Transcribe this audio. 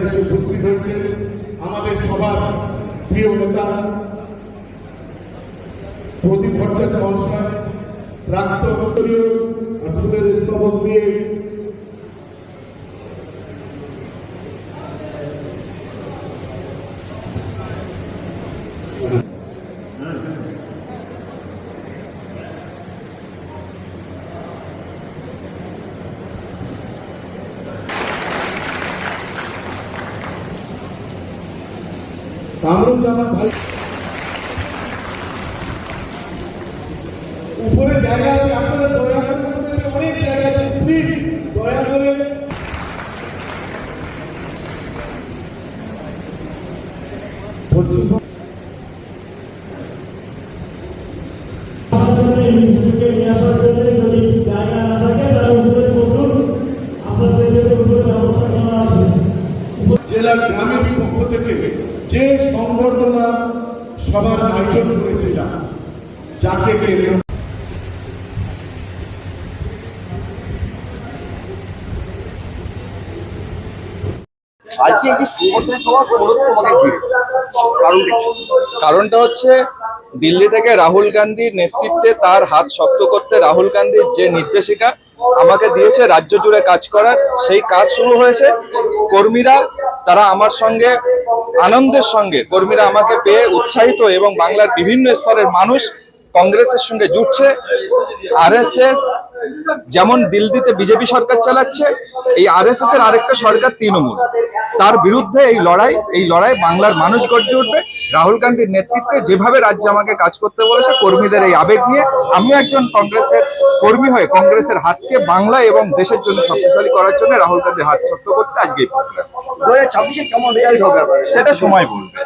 এসে উপস্থিত হয়েছে আমাদের সবার প্রিয় নেতা প্রদীপ ভট্টাচার্য মহাশয়, প্রাক্তন আর ফুলের স্তবক দিয়ে কামরুজ্জামান ভাই উপরে জায়গা আছে, আপনারা দয়া করে অনেক জায়গা আছে, প্লিজ দয়া করে জেলার গ্রামের পক্ষ থেকে যে সংবর্ধনা সবার আয়োজন করেছিলাম, যাকে কারণটা হচ্ছে দিল্লি থেকে রাহুল গান্ধীর নেতৃত্বে তার হাত শক্ত করতে রাহুল গান্ধীর যে নির্দেশিকা আমাকে দিয়েছে রাজ্য জুড়ে কাজ করার, সেই কাজ শুরু হয়েছে। কর্মীরা তারা আমার সঙ্গে আনন্দের সঙ্গে কর্মীরা আমাকে পেয়ে উৎসাহিত এবং বাংলার বিভিন্ন স্তরের মানুষ কংগ্রেসের সঙ্গে জুটছে। আরএসএস যেমন দিল্লিতে বিজেপি সরকার চালাচ্ছে, এই আরএসএস এর আরেকটা সরকার তৃণমূল, তার বিরুদ্ধে এই লড়াই বাংলার মানুষ গর্জে উঠবে। রাহুল গান্ধীর নেতৃত্বে যেভাবে রাজ্যে আমাকে কাজ করতে বলেছে, কর্মীদের এই আবেগ নিয়ে আমি একজন কংগ্রেসের কর্মী হয়ে কংগ্রেসের হাতকে বাংলা এবং দেশের জন্য শক্তিশালী করার জন্য রাহুল গান্ধীর হাত শক্ত করতে আজকে এই প্রোগ্রাম। 2026 কেমন রেজাল্ট হবে সেটা সময় বলবে।